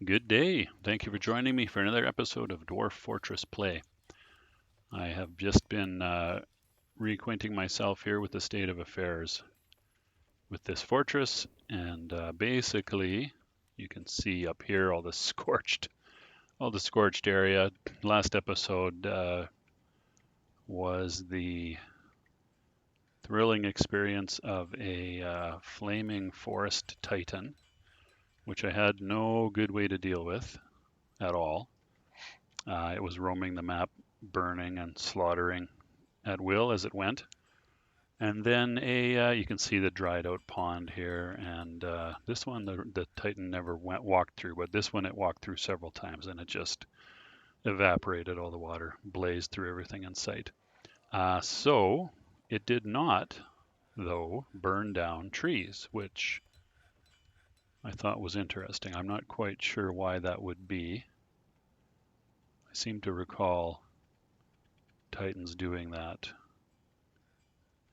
Good day. Thank you for joining me for another episode of Dwarf Fortress Play. I have just been reacquainting myself here with the state of affairs with this fortress, and basically, you can see up here all the scorched area. Last episode was the thrilling experience of a flaming forest titan, which I had no good way to deal with at all. It was roaming the map, burning and slaughtering at will as it went. And then you can see the dried out pond here, and this one the Titan never walked through, but this one it walked through several times, and it just evaporated all the water, blazed through everything in sight. So it did not, though, burn down trees, which I thought was interesting. I'm not quite sure why that would be. I seem to recall Titans doing that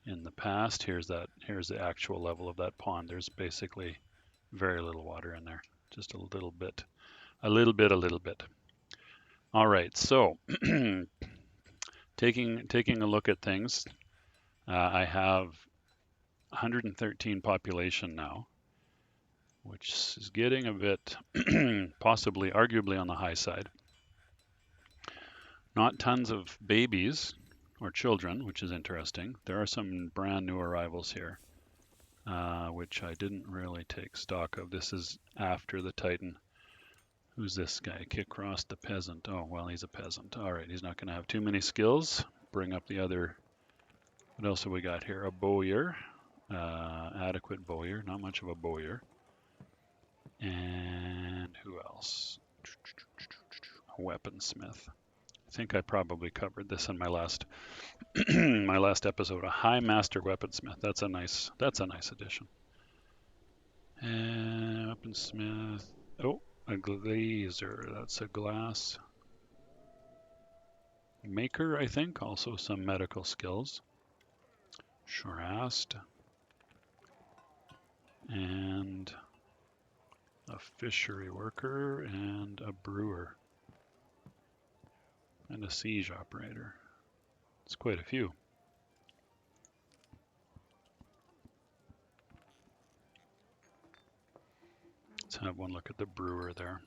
in the past. Here's the actual level of that pond. There's basically very little water in there, just a little bit, a little bit, a little bit. All right, so taking a look at things, I have 113 population now, which is getting a bit possibly arguably on the high side. Not tons of babies or children, which is interesting. There are some brand new arrivals here, which I didn't really take stock of. This is after the Titan. Who's this guy? Kicross the peasant. Oh, well, he's a peasant. All right, he's not going to have too many skills. Bring up the other. What else have we got here? A bowyer. Adequate bowyer. Not much of a bowyer. And who else? A weaponsmith. I think I probably covered this in my last my last episode. A high master weaponsmith. That's a nice addition. And weaponsmith. Oh, a glazer. That's a glass maker, I think. Also some medical skills. Shorast. And a fishery worker and a brewer. And a siege operator. It's quite a few. Let's have one look at the brewer there.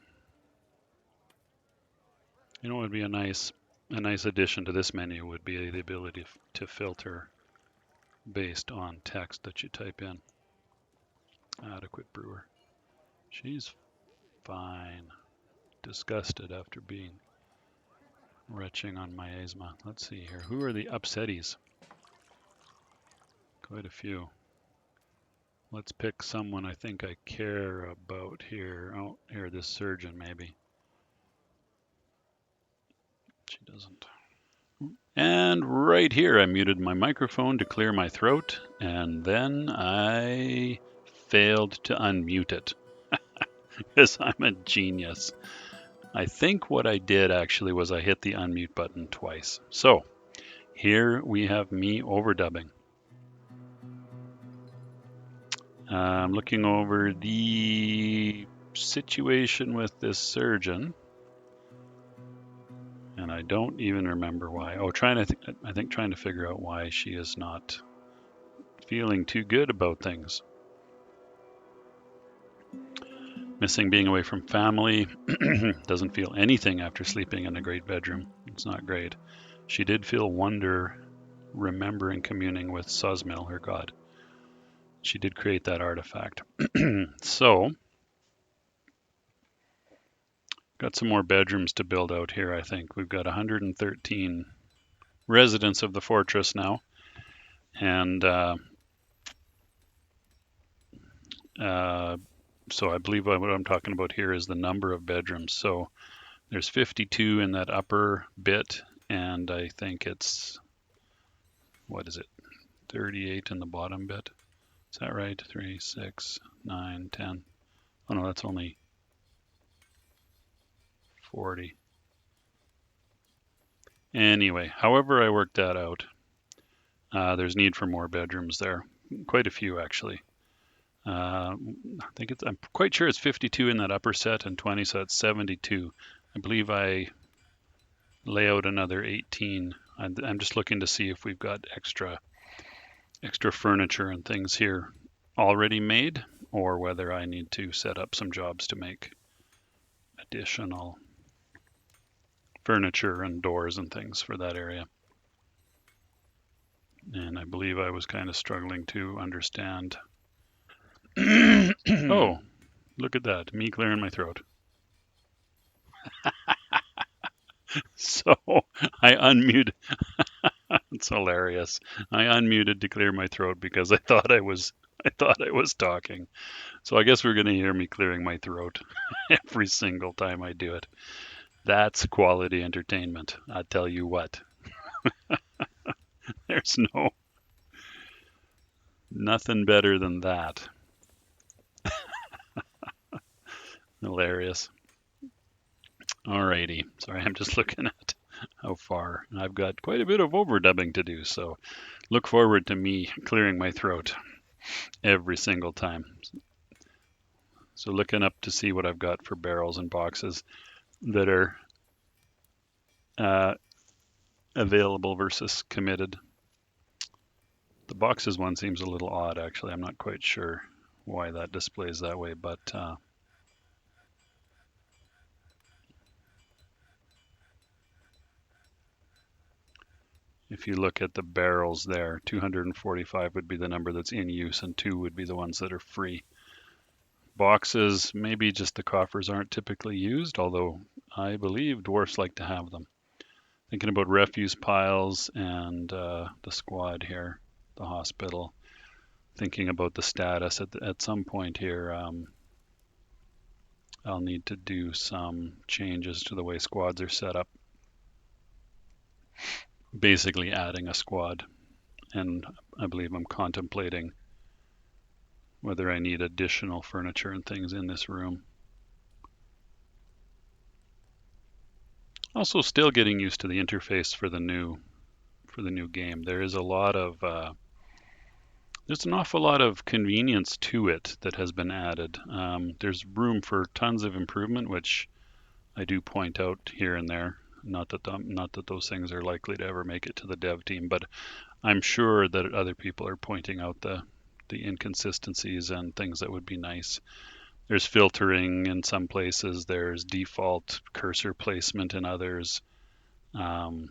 You know what would be a nice addition to this menu would be the ability to filter based on text that you type in. Adequate brewer. She's fine. Disgusted after being retching on miasma. Let's see here. Who are the upsetties? Quite a few. Let's pick someone I think I care about here. Oh, here, this surgeon maybe. She doesn't. And right here, I muted my microphone to clear my throat, and then I failed to unmute it because I'm a genius. I think what I did actually was I hit the unmute button twice. So here we have me overdubbing. I'm looking over the situation with this surgeon, and I don't even remember why. Oh, trying to figure out why she is not feeling too good about things. Missing being away from family. Doesn't feel anything after sleeping in a great bedroom. It's not great. She did feel wonder remembering communing with Suzmil, her god. She did create that artifact. So, got some more bedrooms to build out here, I think. We've got 113 residents of the fortress now. And so I believe what I'm talking about here is the number of bedrooms. So there's 52 in that upper bit, and I think it's, 38 in the bottom bit. Is that right? 3, 6, 9, 10. Oh no, that's only 40. Anyway, however I worked that out, there's need for more bedrooms there. Quite a few, actually. I think I'm quite sure it's 52 in that upper set and 20, so it's 72. I believe I lay out another 18. I'm just looking to see if we've got extra furniture and things here already made, or whether I need to set up some jobs to make additional furniture and doors and things for that area. And I believe I was kind of struggling to understand. Oh, look at that, me clearing my throat. So I unmuted. It's hilarious. I unmuted to clear my throat because I thought I was talking. So I guess we're going to hear me clearing my throat every single time I do it. That's quality entertainment. I tell you what. There's nothing better than that. Hilarious. Alrighty. Sorry, I'm just looking at how far. I've got quite a bit of overdubbing to do, so look forward to me clearing my throat every single time. So looking up to see what I've got for barrels and boxes that are available versus committed. The boxes one seems a little odd, actually. I'm not quite sure why that displays that way, but if you look at the barrels there, 245 would be the number that's in use, and 2 would be the ones that are free. Boxes, maybe just the coffers aren't typically used, although I believe dwarfs like to have them. Thinking about refuse piles and the squad here, the hospital. Thinking about the status at some point here, I'll need to do some changes to the way squads are set up. Basically adding a squad, and I believe I'm contemplating whether I need additional furniture and things in this room. Also still getting used to the interface for the new game. There is a lot of there's an awful lot of convenience to it that has been added. There's room for tons of improvement, which I do point out here and there. Not that those things are likely to ever make it to the dev team, but I'm sure that other people are pointing out the inconsistencies and things that would be nice. There's filtering in some places. There's default cursor placement in others. And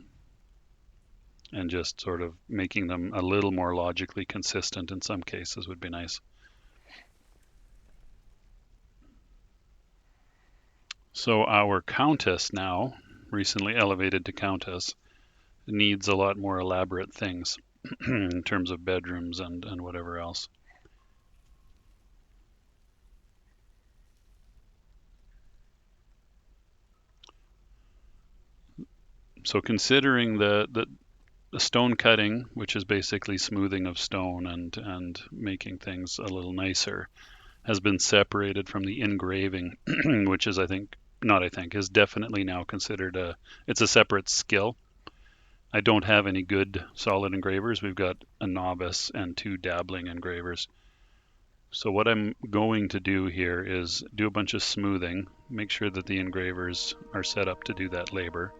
just sort of making them a little more logically consistent in some cases would be nice. So our countess now, recently elevated to countess, needs a lot more elaborate things in terms of bedrooms and whatever else. So considering the stone cutting, which is basically smoothing of stone and making things a little nicer, has been separated from the engraving, which is is definitely now considered it's a separate skill. I don't have any good solid engravers. We've got a novice and 2 dabbling engravers. So what I'm going to do here is do a bunch of smoothing, make sure that the engravers are set up to do that labor,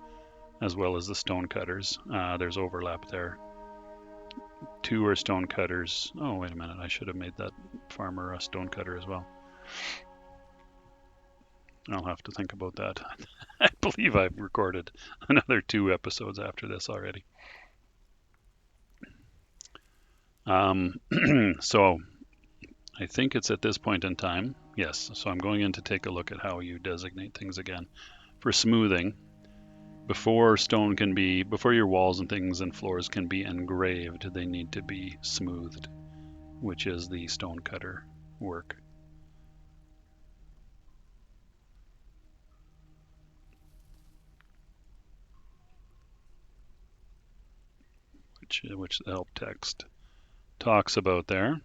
as well as the stone cutters. There's overlap there. 2 are stone cutters. Oh, wait a minute. I should have made that farmer a stone cutter as well. I'll have to think about that. I believe I've recorded another 2 episodes after this already. So I think it's at this point in time. Yes, so I'm going in to take a look at how you designate things again. For smoothing, before your walls and things and floors can be engraved, they need to be smoothed, which is the stone cutter work. Which the help text talks about there.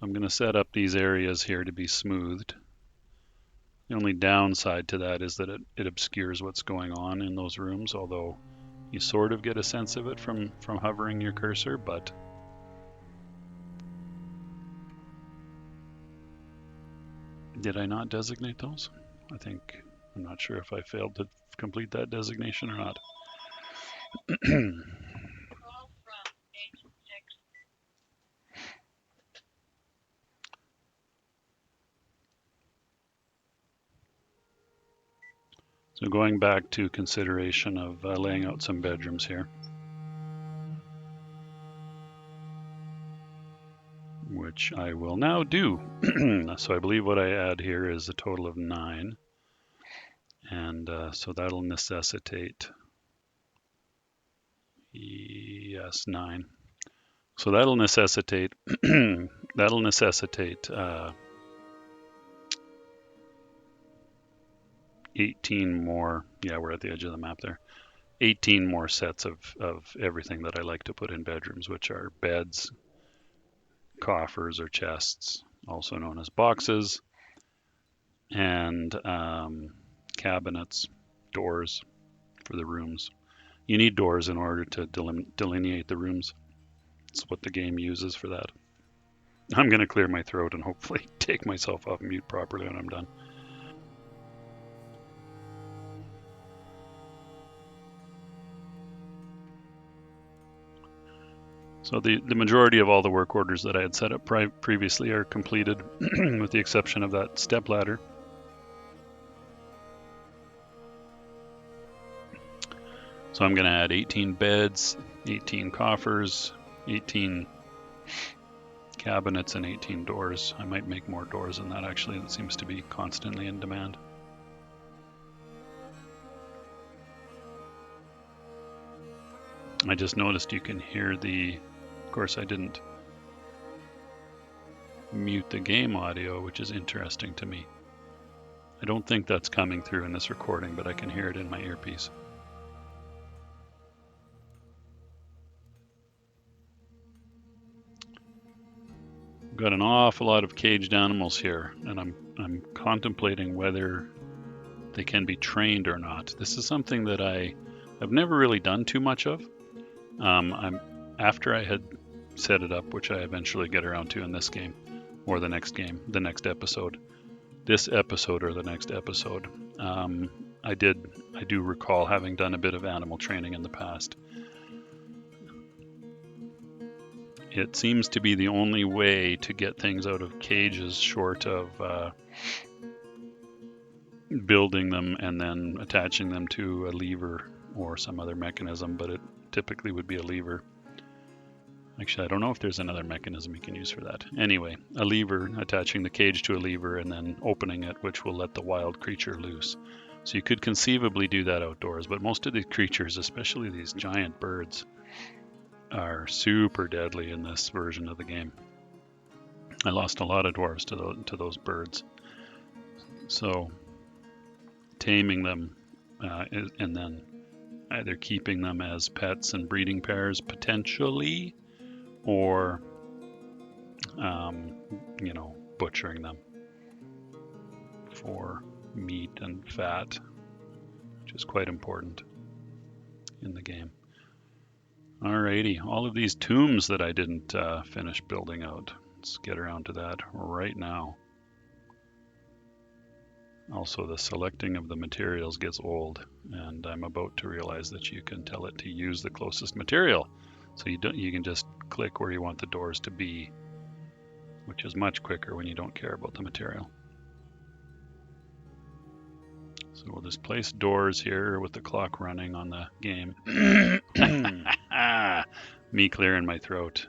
I'm going to set up these areas here to be smoothed. The only downside to that is that it obscures what's going on in those rooms, although you sort of get a sense of it from hovering your cursor, but Did I not designate those? I'm not sure if I failed to complete that designation or not. So going back to consideration of laying out some bedrooms here, which I will now do. So I believe what I add here is a total of 9. And so that'll necessitate, yes, 9. So that'll necessitate, 18 more, yeah, we're at the edge of the map there, 18 more sets of everything that I like to put in bedrooms, which are beds, coffers or chests, also known as boxes, and cabinets, doors for the rooms. You need doors in order to delineate the rooms. It's what the game uses for that. I'm going to clear my throat and hopefully take myself off mute properly when I'm done. So the majority of all the work orders that I had set up previously are completed with the exception of that step ladder. So I'm going to add 18 beds, 18 coffers, 18 cabinets, and 18 doors. I might make more doors than that actually. That seems to be constantly in demand. I just noticed you can hear of course I didn't mute the game audio, which is interesting to me. I don't think that's coming through in this recording, but I can hear it in my earpiece. I've got an awful lot of caged animals here, and I'm contemplating whether they can be trained or not. This is something that I've never really done too much of. After I had set it up, which I eventually get around to in this game, or the next episode, this episode or the next episode, I do recall having done a bit of animal training in the past. It seems to be the only way to get things out of cages short of building them and then attaching them to a lever or some other mechanism, but it typically would be a lever. Actually, I don't know if there's another mechanism you can use for that. Anyway, a lever, attaching the cage to a lever and then opening it, which will let the wild creature loose. So you could conceivably do that outdoors, but most of these creatures, especially these giant birds, are super deadly in this version of the game. I lost a lot of dwarves to those birds. So taming them and then either keeping them as pets and breeding pairs potentially, or butchering them for meat and fat, which is quite important in the game. Alrighty, all of these tombs that I didn't finish building out. Let's get around to that right now. Also, the selecting of the materials gets old, and I'm about to realize that you can tell it to use the closest material. So you can just click where you want the doors to be, which is much quicker when you don't care about the material. So we'll just place doors here with the clock running on the game. Me clearing my throat.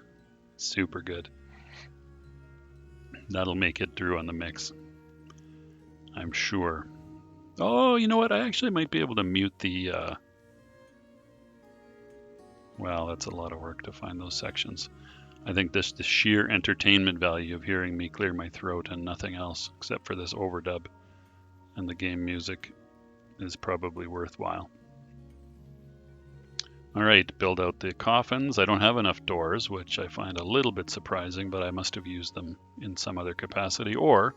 Super good. That'll make it through on the mix, I'm sure. Oh, you know what? I actually might be able to mute the... Well, that's a lot of work to find those sections. I think the sheer entertainment value of hearing me clear my throat and nothing else except for this overdub and the game music is probably worthwhile. All right, build out the coffins. I don't have enough doors, which I find a little bit surprising, but I must have used them in some other capacity, or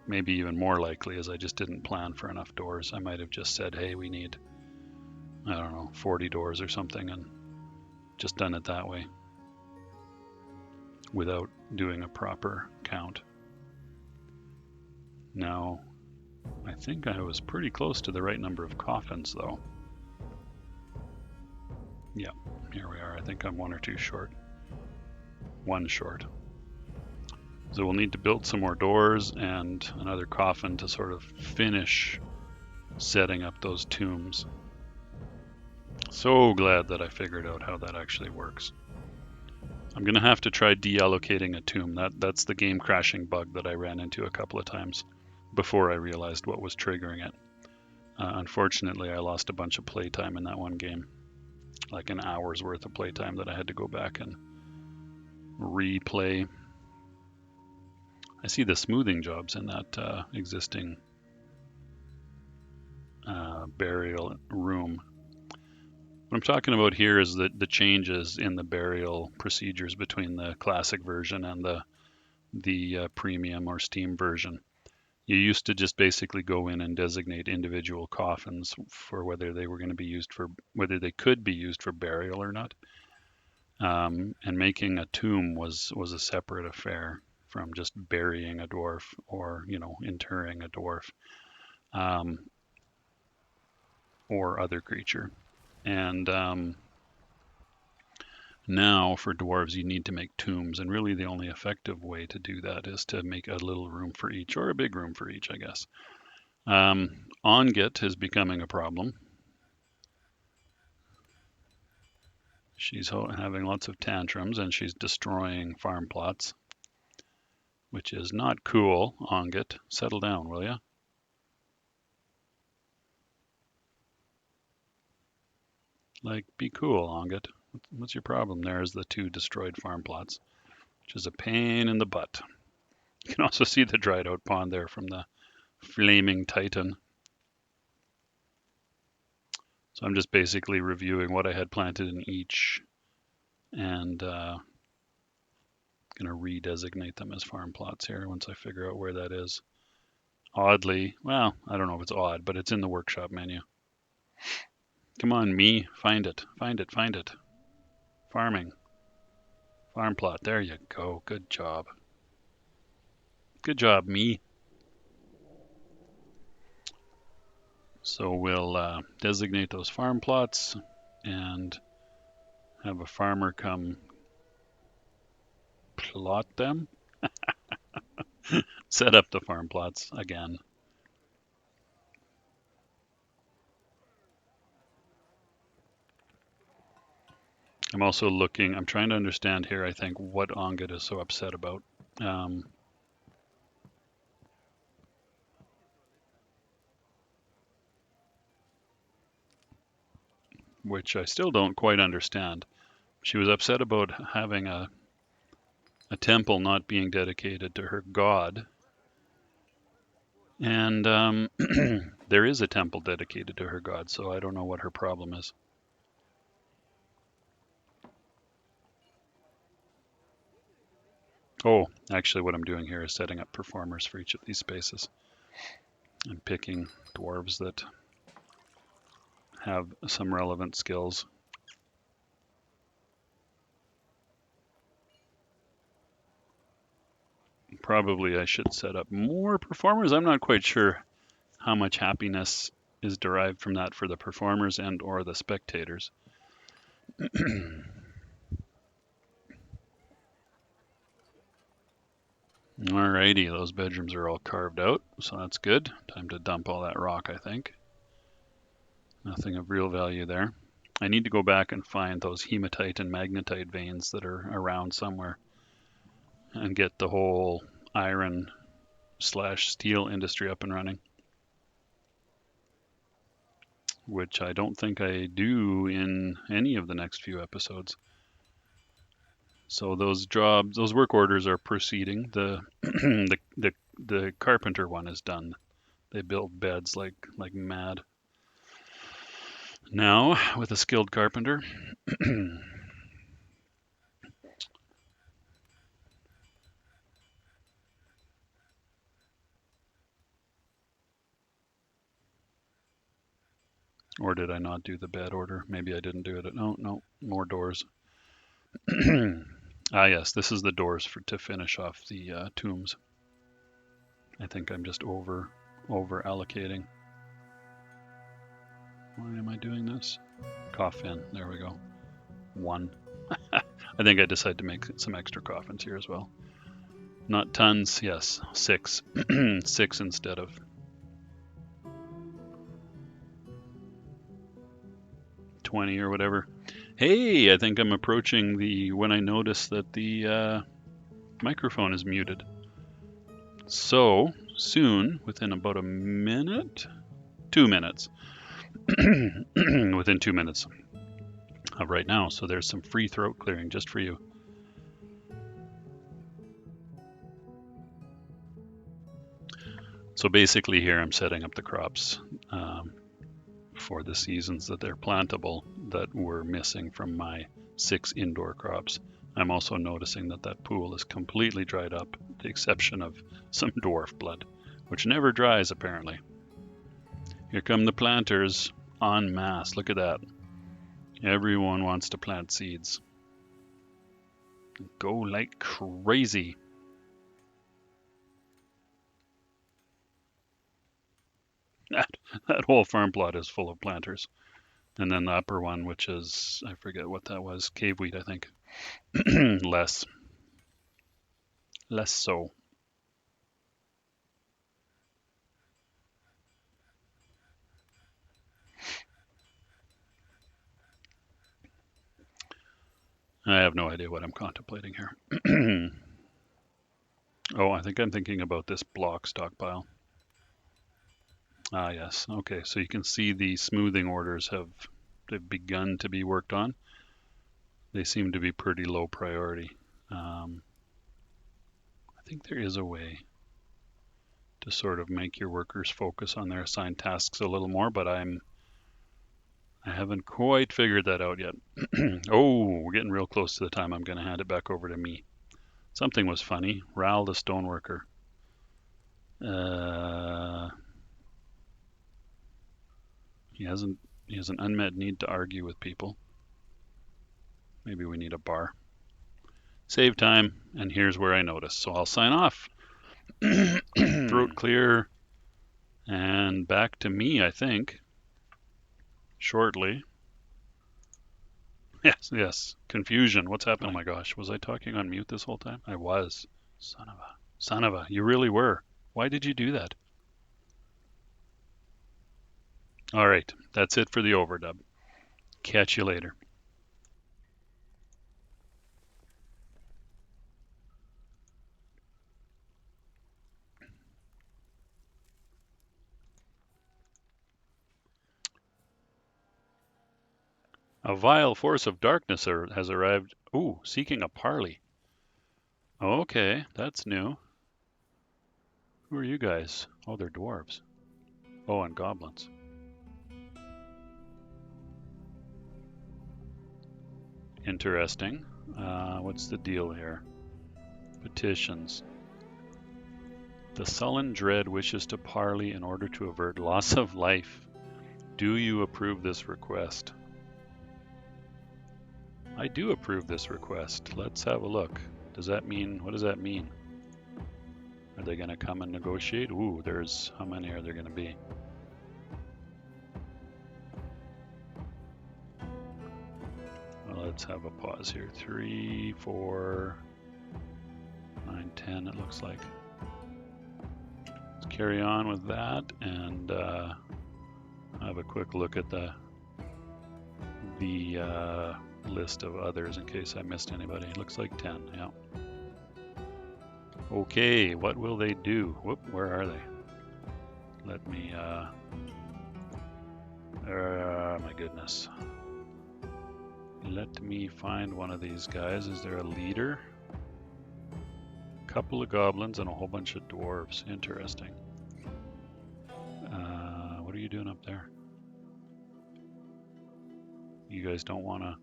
maybe even more likely as I just didn't plan for enough doors. I might have just said, hey, we need, I don't know, 40 doors or something, and just done it that way without doing a proper count. Now, I think I was pretty close to the right number of coffins, though. Yeah, here we are. I think I'm one or two short. One short. So we'll need to build some more doors and another coffin to sort of finish setting up those tombs. So glad that I figured out how that actually works. I'm going to have to try deallocating a tomb. That's the game crashing bug that I ran into a couple of times before I realized what was triggering it. Unfortunately, I lost a bunch of playtime in that one game, like an hour's worth of playtime that I had to go back and replay. I see the smoothing jobs in that existing burial room. What I'm talking about here is the changes in the burial procedures between the classic version and the premium or Steam version. You used to just basically go in and designate individual coffins for whether they were going to be used for whether they could be used for burial or not. And making a tomb was a separate affair from just burying a dwarf or interring a dwarf or other creature. And now for dwarves, you need to make tombs, and really the only effective way to do that is to make a little room for each, or a big room for each, I guess. Ongit is becoming a problem. She's having lots of tantrums, and she's destroying farm plots, which is not cool. Ongit, settle down, will ya? Like, be cool, Ongit. What's your problem? There's the 2 destroyed farm plots, which is a pain in the butt. You can also see the dried out pond there from the flaming titan. So I'm just basically reviewing what I had planted in each and going to redesignate them as farm plots here once I figure out where that is. Oddly, well, I don't know if it's odd, but it's in the workshop menu. Come on, me, find it, find it, find it. Farming. Farm plot, there you go, good job. Good job, me. So we'll designate those farm plots and have a farmer come plot them. Set up the farm plots again. I'm also looking, I'm trying to understand here, I think, what Ongit is so upset about. Which I still don't quite understand. She was upset about having a temple not being dedicated to her god. And there is a temple dedicated to her god, so I don't know what her problem is. Oh, actually what I'm doing here is setting up performers for each of these spaces. I'm picking dwarves that have some relevant skills. Probably I should set up more performers. I'm not quite sure how much happiness is derived from that for the performers and or the spectators. Alrighty, those bedrooms are all carved out, so that's good. Time to dump all that rock, I think. Nothing of real value there. I need to go back and find those hematite and magnetite veins that are around somewhere and get the whole iron/steel industry up and running, which I don't think I do in any of the next few episodes. So those jobs, those work orders are proceeding. The the carpenter one is done. They build beds like mad. Now with a skilled carpenter. Or did I not do the bed order? Maybe I didn't do it. No, more doors. Ah, yes, this is the doors to finish off the tombs. I think I'm just over allocating. Why am I doing this? Coffin, there we go. 1. I think I decided to make some extra coffins here as well. Not tons, yes, 6. 6 instead of 20 or whatever. Hey, I think I'm approaching when I notice that the microphone is muted. So soon, within about a minute, 2 minutes, within 2 minutes of right now. So there's some free throat clearing just for you. So basically here I'm setting up the crops for the seasons that they're plantable that were missing from my 6 indoor crops. I'm also noticing that pool is completely dried up, with the exception of some dwarf blood, which never dries apparently. Here come the planters en masse. Look at that. Everyone wants to plant seeds. Go like crazy. That whole farm plot is full of planters. And then the upper one, which is, I forget what that was, cave wheat, I think. Less so. I have no idea what I'm contemplating here. Oh, I think I'm thinking about this block stockpile. Ah, yes. Okay, so you can see the smoothing orders they've begun to be worked on. They seem to be pretty low priority. I think there is a way to sort of make your workers focus on their assigned tasks a little more, but I haven't quite figured that out yet. Oh, we're getting real close to the time I'm going to hand it back over to me. Something was funny. Ral the stoneworker. He has an unmet need to argue with people. Maybe we need a bar. Save time, and here's where I notice. So I'll sign off. Throat clear, and back to me, I think, shortly. Yes. Confusion. What's happening? Oh my gosh, was I talking on mute this whole time? I was. Son of a. You really were. Why did you do that? All right, that's it for the overdub. Catch you later. A vile force of darkness has arrived. Ooh, seeking a parley. Okay, that's new. Who are you guys? Oh, they're dwarves. Oh, and goblins. Interesting. What's the deal here? Petitions. The sullen dread wishes to parley in order to avert loss of life. Do you approve this request? I do approve this request. Let's have a look. What does that mean? Are they going to come and negotiate? Ooh, how many are there going to be? Well, let's have a pause here. 3, 4, 9, 10, it looks like. Let's carry on with that and have a quick look at the list of others in case I missed anybody. It looks like 10, yeah. Okay, what will they do? Whoop, where are they? Let me, my goodness. Let me find one of these guys. Is there a leader? A couple of goblins and a whole bunch of dwarves. Interesting. What are you doing up there? You guys don't want to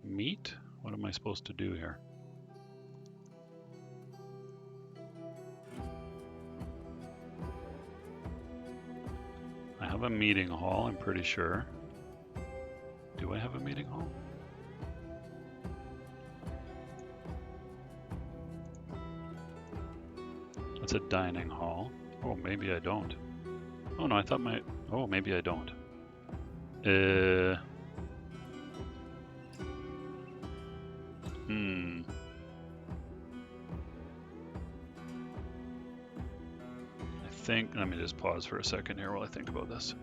meet? What am I supposed to do here? I have a meeting hall, I'm pretty sure. Do I have a meeting hall? Let's a dining hall. Oh, maybe I don't. Oh no, I thought my... Oh, maybe I don't. I think... Let me just pause for a second here while I think about this.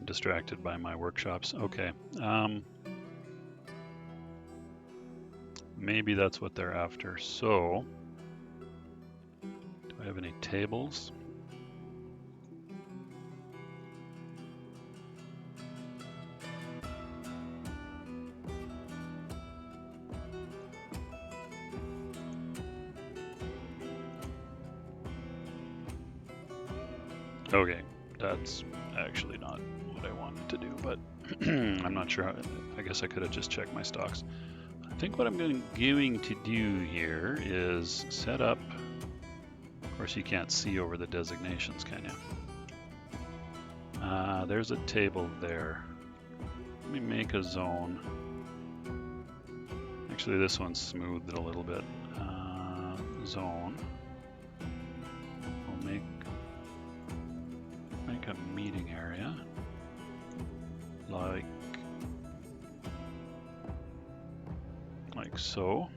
Distracted by my workshops. Okay. Maybe that's what they're after. So, do I have any tables? Okay, that's actually not what I wanted to do, but I'm not sure. I guess I could have just checked my stocks. I think what I'm going to do here is set up, of course you can't see over the designations, can you? There's a table there. Let me make a zone. Actually, this one's smoothed a little bit. Zone. We'll make a meeting area, like so,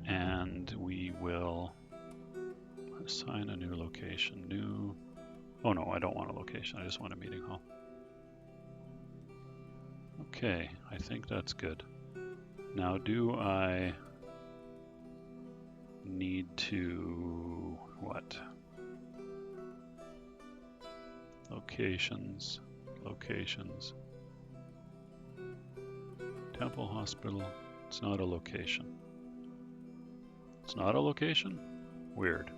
and we will assign a new location. New. Oh no, I don't want a location. I just want a meeting hall. Okay, I think that's good. Now, do I need to what? Locations. Temple Hospital. It's not a location. It's not a location? Weird.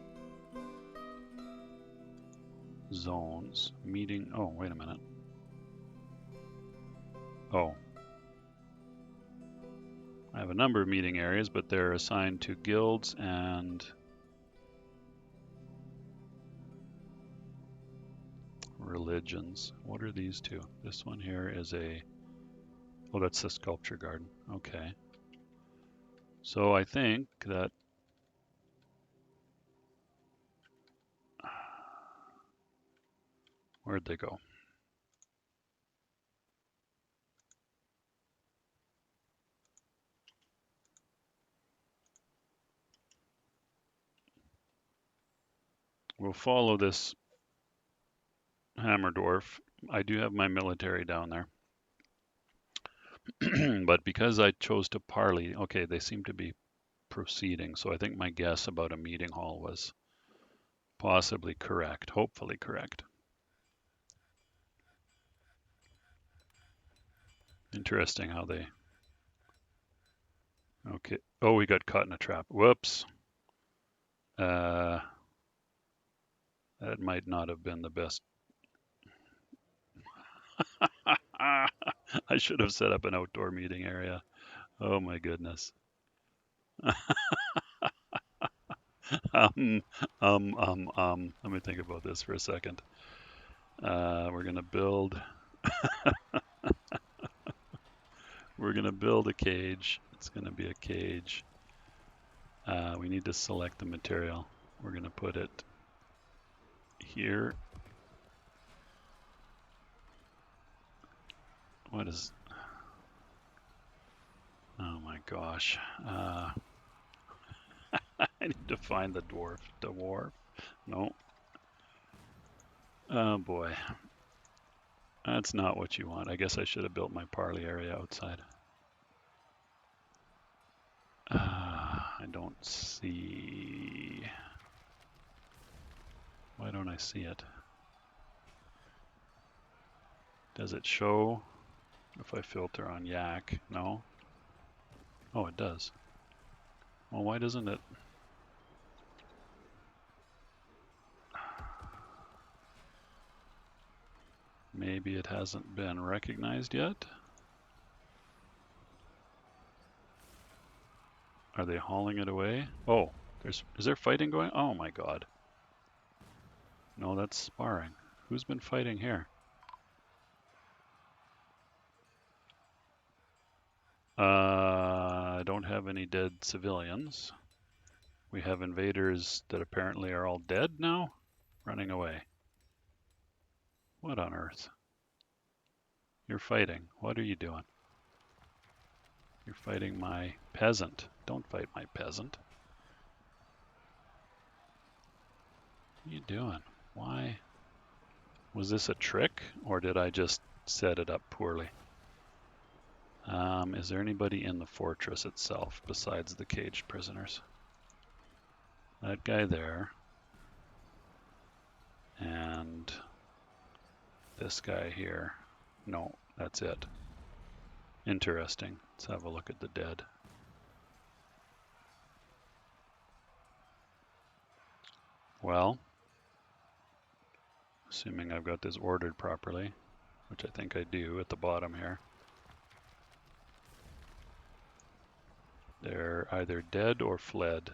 Zones. Meeting. Oh, wait a minute. Oh. I have a number of meeting areas, but they're assigned to guilds and religions. What are these two? This one here is a... Oh, that's the sculpture garden. Okay. So I think that... Where'd they go? We'll follow this hammer dwarf. I do have my military down there. But because I chose to parley, okay, they seem to be proceeding. So I think my guess about a meeting hall was possibly correct, hopefully correct. Interesting how they... Okay. Oh, we got caught in a trap. Whoops. That might not have been the best. I should have set up an outdoor meeting area. Oh my goodness. Let me think about this for a second. We're gonna build a cage. It's gonna be a cage. We need to select the material. We're gonna put it here. What is... Oh my gosh. I need to find the dwarf. Dwarf? No. Oh boy. That's not what you want. I guess I should have built my parley area outside. I don't see... Why don't I see it? Does it show if I filter on yak? No? Oh, it does. Well, why doesn't it? Maybe it hasn't been recognized yet? Are they hauling it away? Oh, Is there fighting going? Oh my god. No, that's sparring. Who's been fighting here? I don't have any dead civilians. We have invaders that apparently are all dead now, running away. What on earth? You're fighting. What are you doing? You're fighting my peasant. Don't fight my peasant. What are you doing? Why? Was this a trick, or did I just set it up poorly? Is there anybody in the fortress itself besides the caged prisoners? That guy there. And this guy here. No, that's it. Interesting. Let's have a look at the dead. Well, assuming I've got this ordered properly, which I think I do at the bottom here. They're either dead or fled.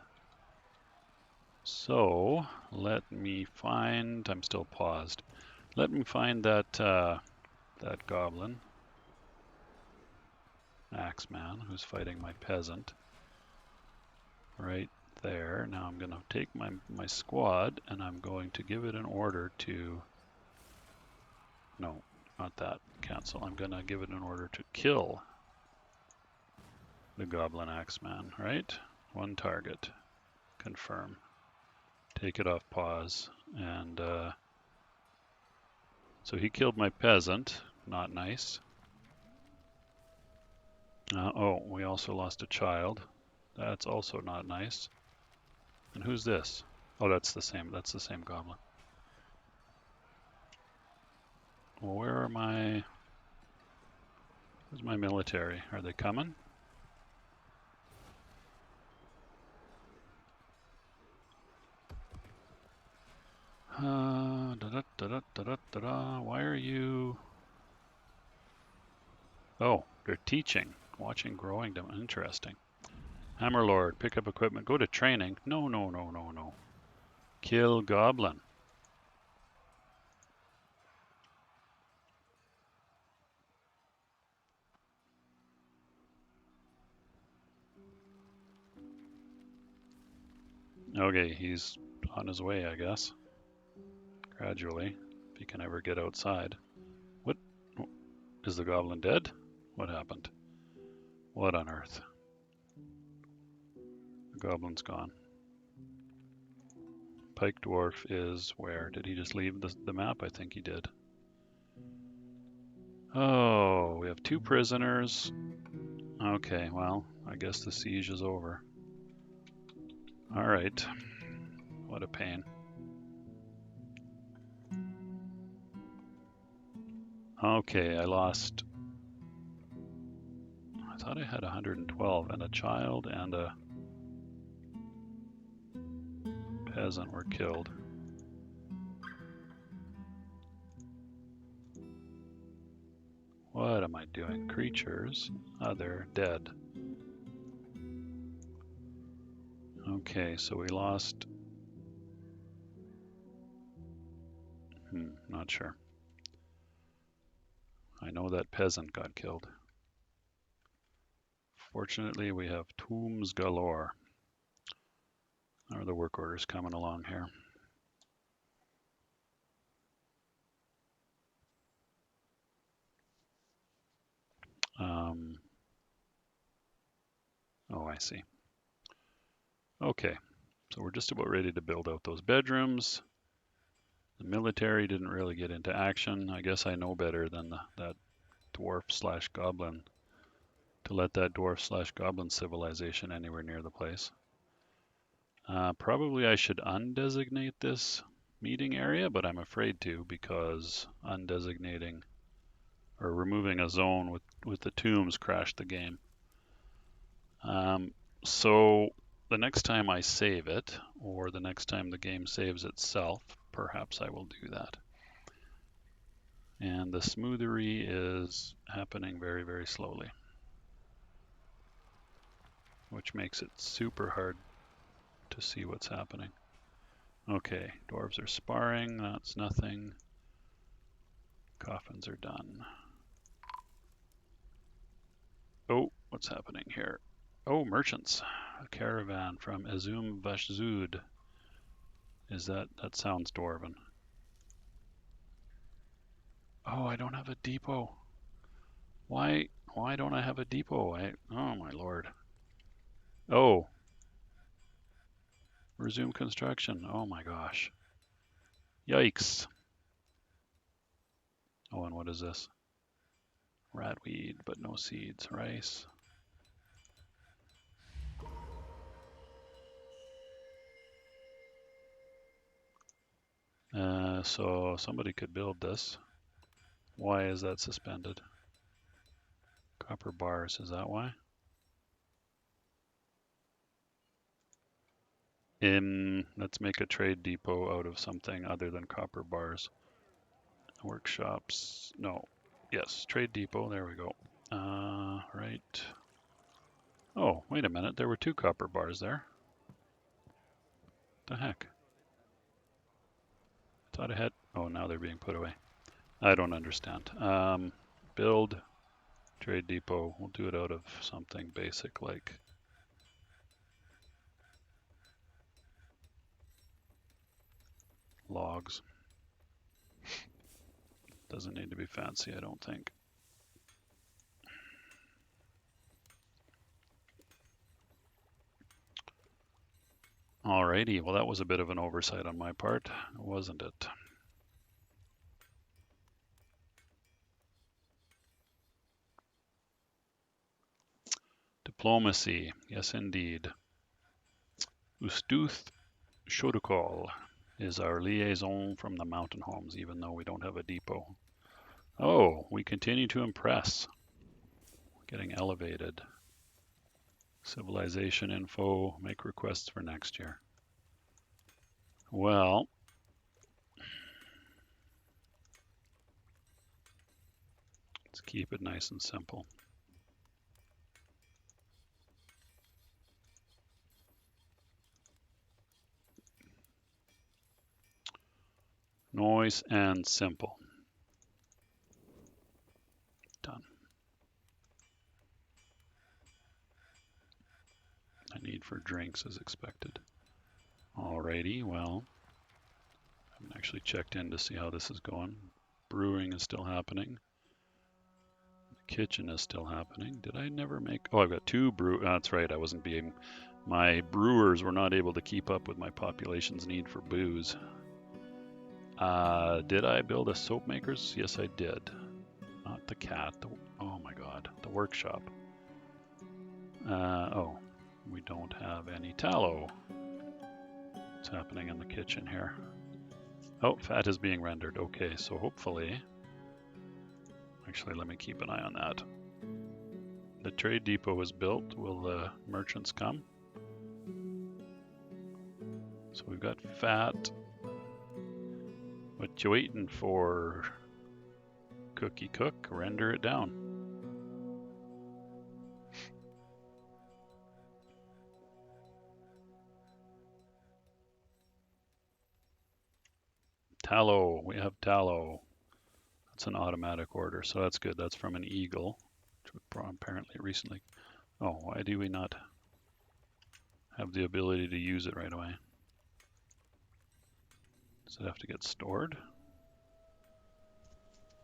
So let me find, I'm still paused. Let me find that that goblin, axeman, who's fighting my peasant. Right there. Now I'm going to take my squad and I'm going to give it an order to, no, not that, cancel. I'm going to give it an order to kill the goblin axeman, right? One target, confirm. Take it off pause, and so he killed my peasant, not nice. Oh, we also lost a child. That's also not nice. And who's this? Oh, that's the same goblin. Well, where's my military? Are they coming? Why are you? Oh, they're teaching, watching growing them. Interesting. Hammerlord, pick up equipment, go to training. No, no, no, no, no. Kill goblin. Okay, he's on his way, I guess. Gradually, if he can ever get outside. What? Is the goblin dead? What happened? What on earth? The goblin's gone. Pike Dwarf is where? Did he just leave the map? I think he did. Oh, we have 2 prisoners. Okay, well, I guess the siege is over. Alright. What a pain. Okay, I lost... I thought I had 112, and a child and a peasant were killed. What am I doing? Creatures? Oh, they're dead. Okay, so we lost... not sure. I know that peasant got killed. Fortunately, we have tombs galore. Are the work orders coming along here? Oh, I see. Okay, so we're just about ready to build out those bedrooms. The military didn't really get into action. I guess I know better than that dwarf/goblin to let that dwarf/goblin civilization anywhere near the place. Probably I should undesignate this meeting area, but I'm afraid to because undesignating or removing a zone with the tombs crashed the game. So the next time I save it, or the next time the game saves itself, perhaps I will do that. And the smoothery is happening very, very slowly, which makes it super hard to see what's happening. Okay, dwarves are sparring. That's nothing. Coffins are done. Oh, what's happening here? Oh, merchants. A caravan from Azum Vashzud. Is that sounds dwarven. Oh, I don't have a depot. Why don't I have a depot? Oh my lord. Oh. Resume construction. Oh my gosh. Yikes. Oh, and what is this? Ratweed, but no seeds. Rice. So somebody could build this. Why is that suspended? Copper bars, is that why? Let's make a trade depot out of something other than copper bars. Workshops, no. Yes, trade depot, there we go. Right. Oh, wait a minute, there were 2 copper bars there. The heck? Thought I had, oh, now they're being put away. I don't understand. Build trade depot, we'll do it out of something basic like logs. Doesn't need to be fancy, I don't think. Alrighty, well that was a bit of an oversight on my part, wasn't it? Diplomacy, yes indeed. Ustuth Shodukal is our liaison from the mountain homes, even though we don't have a depot. Oh, we continue to impress. Getting elevated. Civilization info, make requests for next year. Well, let's keep it nice and simple. Noise and simple. Done. A need for drinks is expected. Alrighty, well, I haven't actually checked in to see how this is going. Brewing is still happening. The kitchen is still happening. Did I never make, oh, I've got 2 that's right, I wasn't being, my brewers were not able to keep up with my population's need for booze. Did I build a soap makers? Yes, I did. Not the cat. Oh my god, the workshop. Oh, we don't have any tallow. What's happening in the kitchen here? Oh, fat is being rendered. Okay, so hopefully, actually, let me keep an eye on that. The trade depot is built. Will the merchants come? So we've got fat. What you waiting for? Cookie cook, render it down. Tallow, we have tallow. That's an automatic order, so that's good. That's from an eagle, which apparently recently. Oh, why do we not have the ability to use it right away? Does it have to get stored?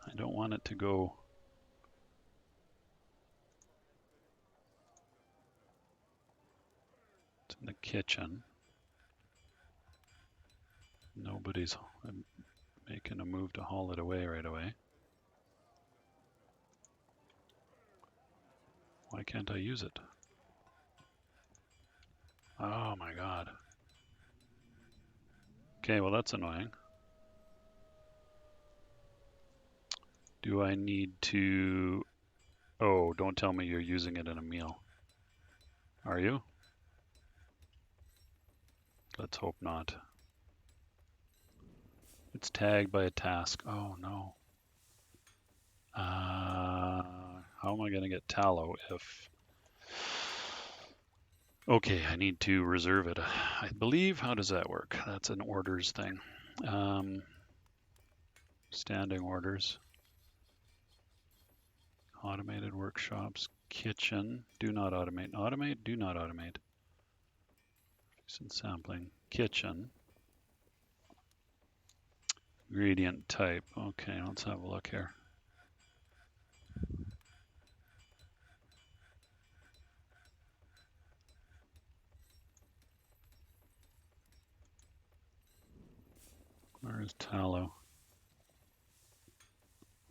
I don't want it to go. It's in the kitchen. Nobody's making a move to haul it away right away. Why can't I use it? Oh my god. Okay, well that's annoying. Do I need to... Oh, don't tell me you're using it in a meal. Are you? Let's hope not. It's tagged by a task. Oh no. How am I going to get tallow if... Okay, I need to reserve it. I believe, how does that work? That's an orders thing. Standing orders. Automated workshops, kitchen, do not automate. Automate, do not automate. Recent sampling, kitchen. Gradient type. Okay, let's have a look here. Where is tallow?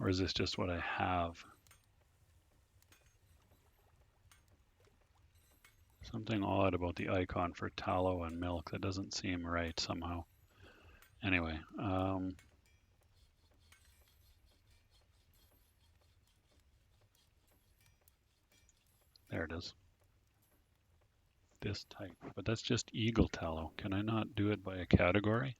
Or is this just what I have? Something odd about the icon for tallow and milk. That doesn't seem right somehow. Anyway, there it is. This type, but that's just eagle tallow. Can I not do it by a category?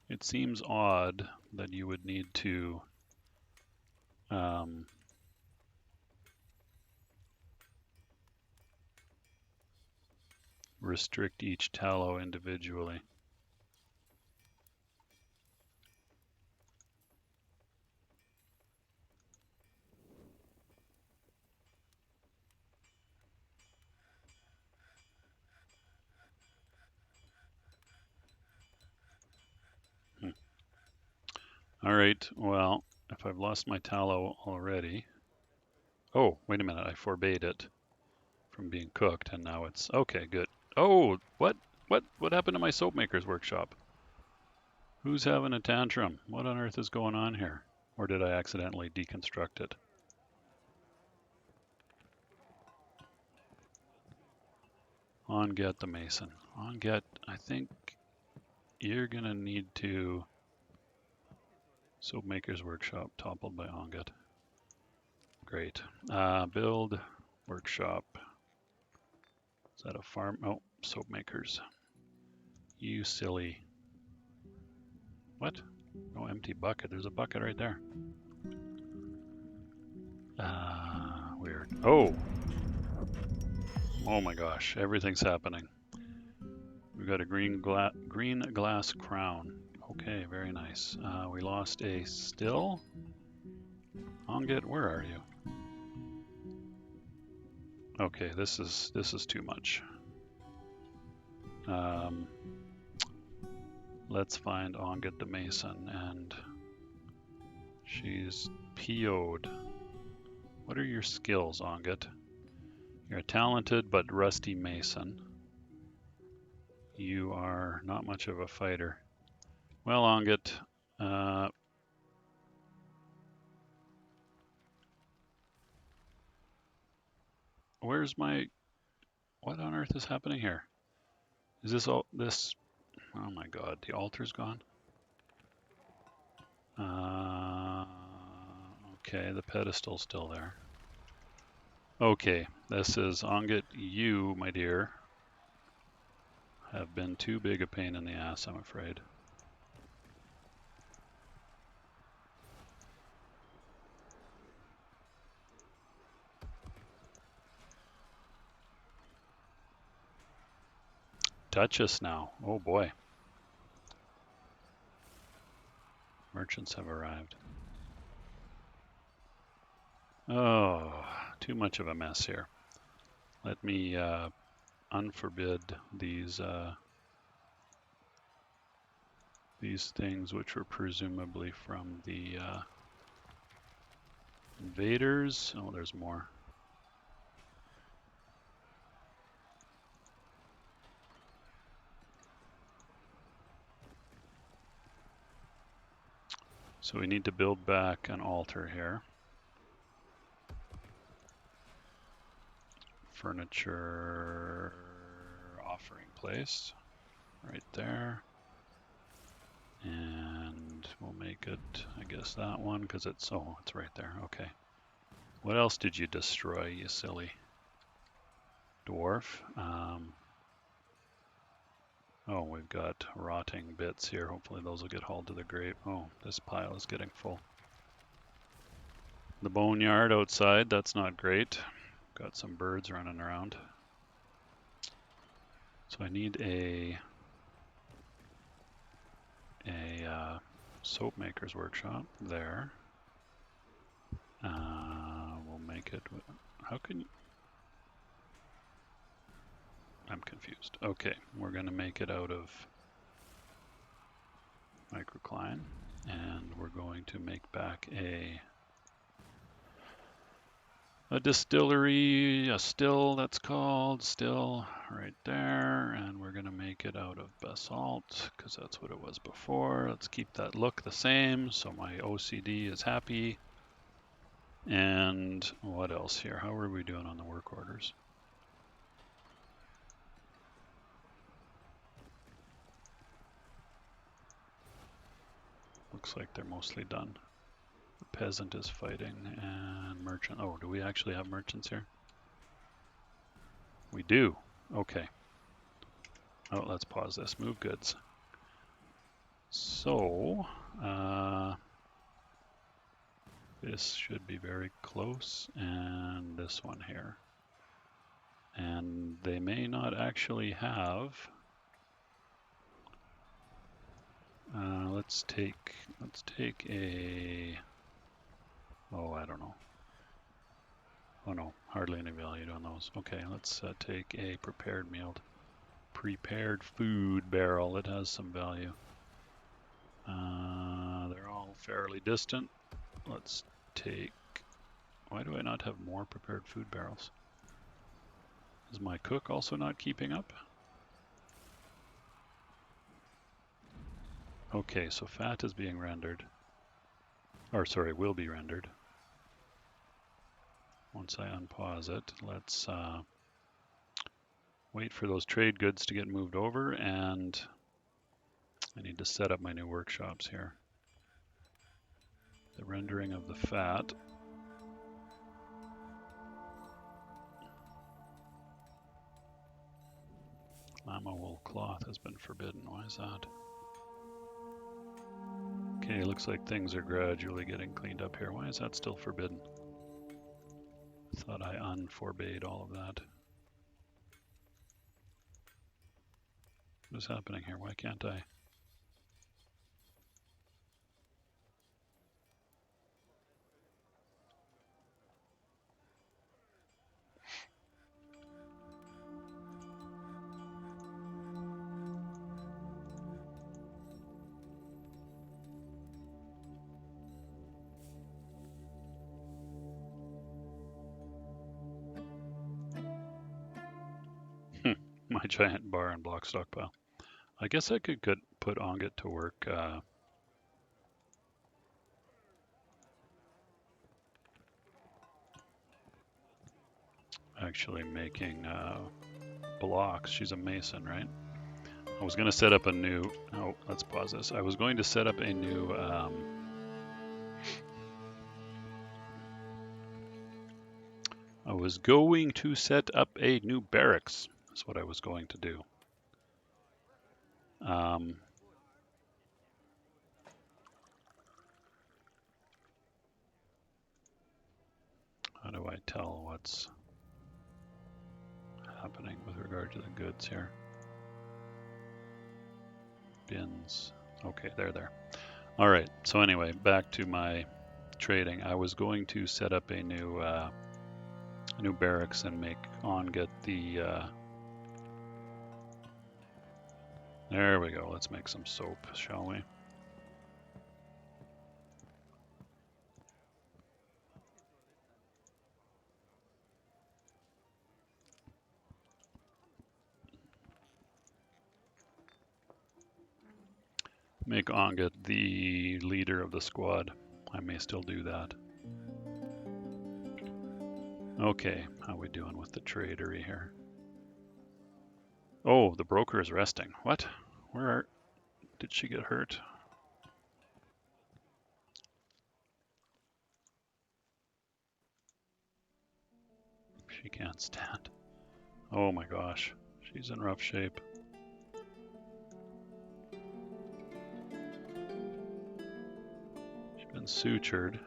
It seems odd that you would need to restrict each tallow individually. All right, well, if I've lost my tallow already. Oh, wait a minute, I forbade it from being cooked, and now it's okay, good. Oh, what happened to my soap maker's workshop? Who's having a tantrum? What on earth is going on here? Or did I accidentally deconstruct it? On get the mason. On get, I think you're gonna need to soap maker's workshop toppled by Onget. Great. Build workshop. Is that a farm? Oh, soap makers. You silly. What? No empty bucket. There's a bucket right there. Weird. Oh! Oh my gosh, everything's happening. We've got a green glass crown. Okay, very nice. We lost a still. Onget, where are you? Okay, this is too much. Let's find Onget the Mason, and she's PO'd. What are your skills, Onget? You're a talented but rusty mason. You are not much of a fighter. Well, Onget, where's my... What on earth is happening here? Is this all... this... Oh my god, the altar's gone? Okay, the pedestal's still there. Okay, this is Onget. You, my dear, have been too big a pain in the ass, I'm afraid. Duchess now. Oh boy. Merchants have arrived. Oh, too much of a mess here. Let me unforbid these things which were presumably from the invaders. Oh, there's more. So we need to build back an altar here. Furniture offering place right there. And we'll make it, I guess, that one, because it's, oh, it's right there. Okay. What else did you destroy, you silly dwarf? Oh, we've got rotting bits here. Hopefully those will get hauled to the grave. Oh, this pile is getting full. The boneyard outside, that's not great. Got some birds running around. So I need a soap maker's workshop there. We'll make it. How can you? I'm confused. Okay, we're going to make it out of microcline, and we're going to make back a distillery, a still that's called still right there, and we're going to make it out of basalt because that's what it was before. Let's keep that look the same so my OCD is happy. And what else here? How are we doing on the work orders? Looks like they're mostly done. The peasant is fighting and merchant. Oh, do we actually have merchants here? We do. Okay. Oh, let's pause this. Move goods. So, this should be very close, and this one here. And they may not actually have. Let's take a. Oh, I don't know. Oh no, hardly any value on those. Okay, let's take a prepared food barrel. It has some value. They're all fairly distant. Let's take. Why do I not have more prepared food barrels? Is my cook also not keeping up? Okay, so fat is being rendered. Or sorry, will be rendered. Once I unpause it, let's wait for those trade goods to get moved over, and I need to set up my new workshops here. The rendering of the fat. Llama wool cloth has been forbidden. Why is that? Okay, looks like things are gradually getting cleaned up here. Why is that still forbidden? I thought I unforbade all of that. What is happening here? Why can't I? My giant bar and block stockpile. I guess I could put Onget to work actually making blocks. She's a mason, right? I was going to set up a new. Oh, let's pause this. I was going to set up a new. I was going to set up a new barracks. That's what I was going to do. How do I tell what's happening with regard to the goods here? Bins. Okay, they're there. All right. So anyway, back to my trading. I was going to set up a new barracks and make Onget the. There we go. Let's make some soap, shall we? Make Onget the leader of the squad. I may still do that. Okay, how we doing with the tradery here? Oh, the broker is resting. What? Did she get hurt? She can't stand. Oh my gosh, she's in rough shape. been sutured.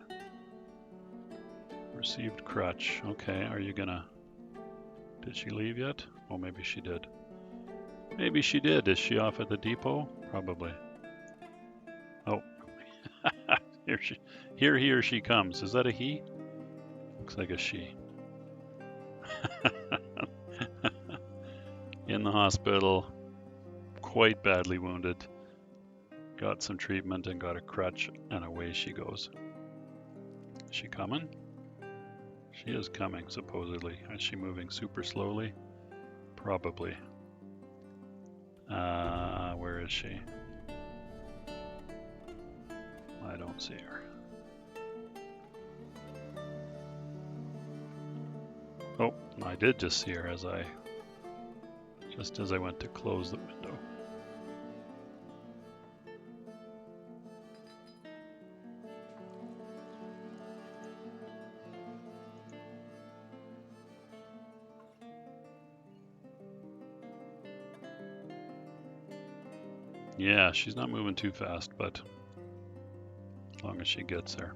Received crutch. Okay, are you gonna... Did she leave yet? Oh, maybe she did. Maybe she did. Is she off at the depot? Probably. Oh. Here he or she comes. Is that a he? Looks like a she. In the hospital, quite badly wounded. Got some treatment and got a crutch, and away she goes. Is she coming? She is coming, supposedly. Is she moving super slowly? Probably. Where is she? I don't see her. Oh, I did just see her just as I went to close the window. Yeah, she's not moving too fast, but as long as she gets there.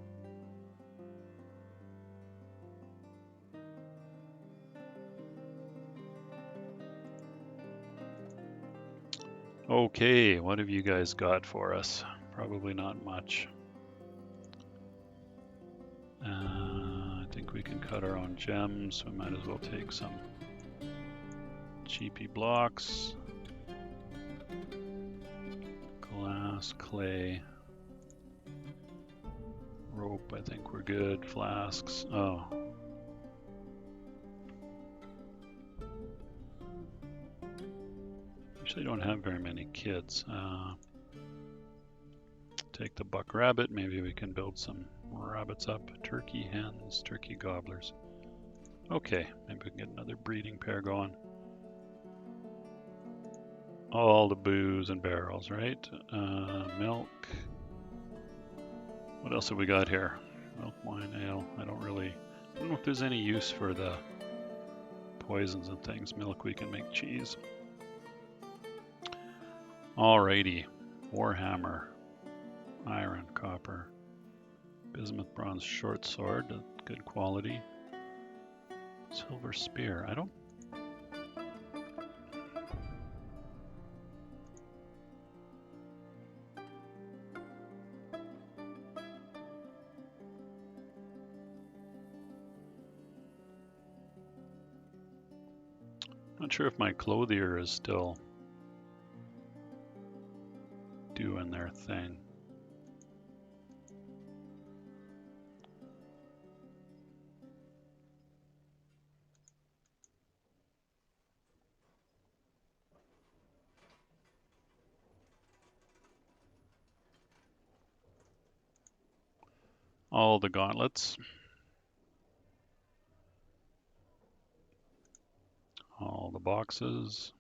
Okay, what have you guys got for us? Probably not much. I think we can cut our own gems. We might as well take some cheapy blocks. Glass, clay, rope, I think we're good. Flasks. Oh. Actually don't have very many kids. Take the buck rabbit. Maybe we can build some rabbits up. Turkey hens, turkey gobblers. Okay, maybe we can get another breeding pair going. All the booze and barrels, right? Milk. What else have we got here? Milk, wine, ale. I don't know if there's any use for the poisons and things. Milk, we can make cheese. Alrighty. Warhammer. Iron, copper. Bismuth, bronze, short sword. Good quality. Silver spear. Not sure if my clothier is still doing their thing. All the gauntlets. All the boxes.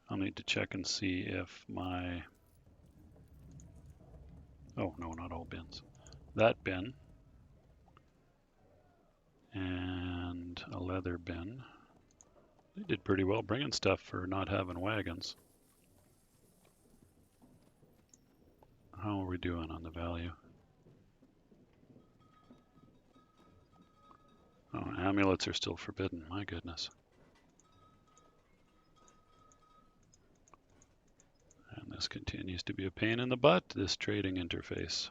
I'll need to check and see if my... Oh, no, not all bins. That bin. And a leather bin. They did pretty well bringing stuff for not having wagons. How are we doing on the value? Oh, amulets are still forbidden, my goodness. And this continues to be a pain in the butt, this trading interface.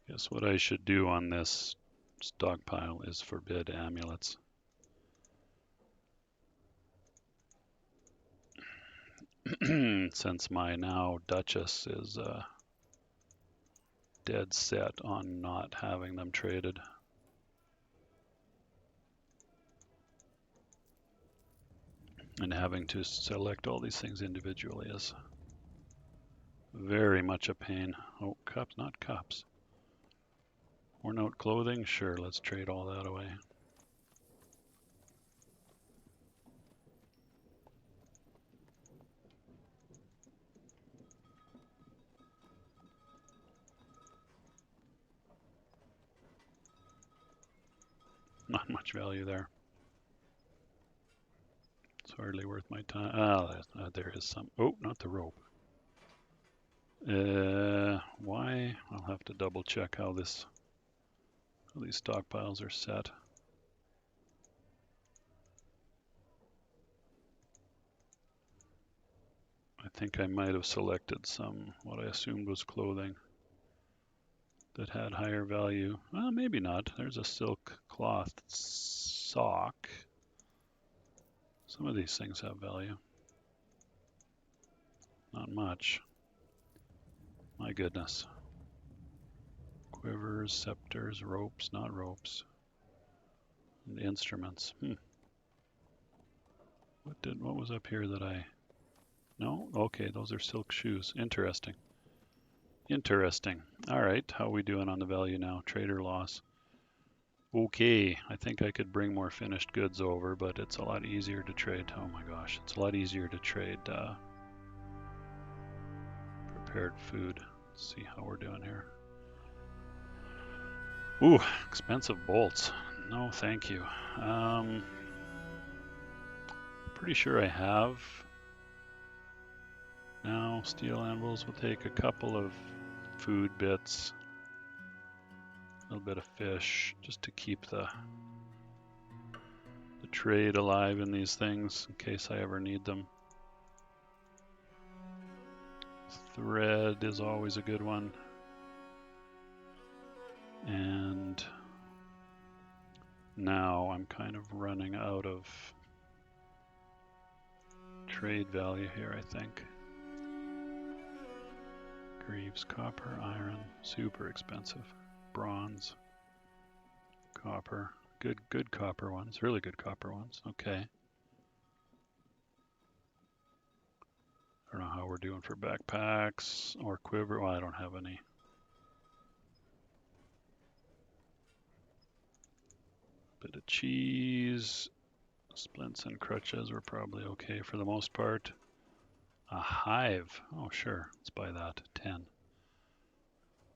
Guess what I should do on this stockpile is forbid amulets. Since my now Duchess is dead set on not having them traded. And having to select all these things individually is very much a pain. Oh, cups, not cups. Worn out clothing? Sure, let's trade all that away. Not much value there. It's hardly worth my time. Ah, there is some. Oh, not the rope. Why? I'll have to double check how these stockpiles are set. I think I might have selected some, what I assumed was clothing that had higher value. Well, maybe not. There's a silk cloth sock. Some of these things have value. Not much. My goodness. Quivers, scepters, ropes, not ropes. And instruments. What was up here that I... No? Okay, those are silk shoes. Interesting. Interesting. All right, how are we doing on the value now? Trader loss. Okay, I think I could bring more finished goods over, but it's a lot easier to trade. Oh my gosh, it's a lot easier to trade prepared food. Let's see how we're doing here. Ooh, expensive bolts. No, thank you. Pretty sure I have. Now, steel anvils will take a couple of food bits, a little bit of fish, just to keep the trade alive in these things in case I ever need them. Thread is always a good one. And now I'm kind of running out of trade value here, I think. Greaves, copper, iron, super expensive. Bronze, copper, good copper ones, really good copper ones. Okay. I don't know how we're doing for backpacks or quiver. Well, I don't have any. Bit of cheese, splints and crutches were probably okay for the most part. A hive. Oh, sure. Let's buy that. 10.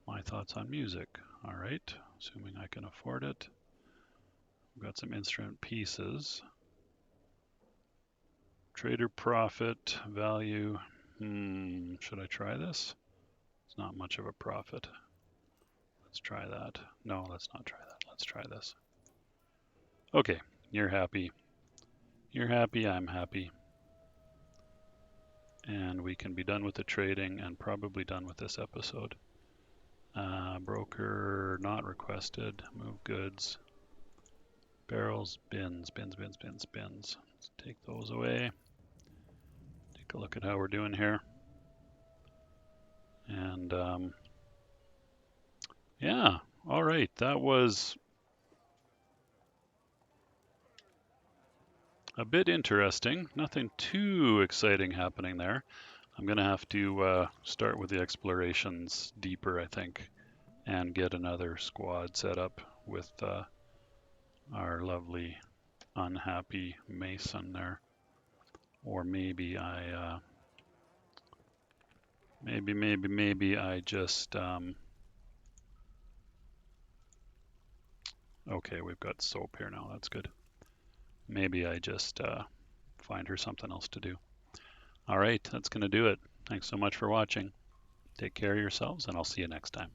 My thoughts on music. All right. Assuming I can afford it. We've got some instrument pieces. Trader profit value. Should I try this? It's not much of a profit. Let's try that. No, let's not try that. Let's try this. Okay. You're happy. You're happy. I'm happy. And we can be done with the trading and probably done with this episode. Broker not requested. Move goods. Barrels, bins. Let's take those away. Take a look at how we're doing here. And yeah, all right. That was a bit interesting. Nothing too exciting happening there. I'm going to have to start with the explorations deeper, I think, and get another squad set up with our lovely unhappy Mason there. Or maybe I maybe I just okay, we've got soap here now. That's good. Maybe I just find her something else to do. All right, that's going to do it. Thanks so much for watching. Take care of yourselves, and I'll see you next time.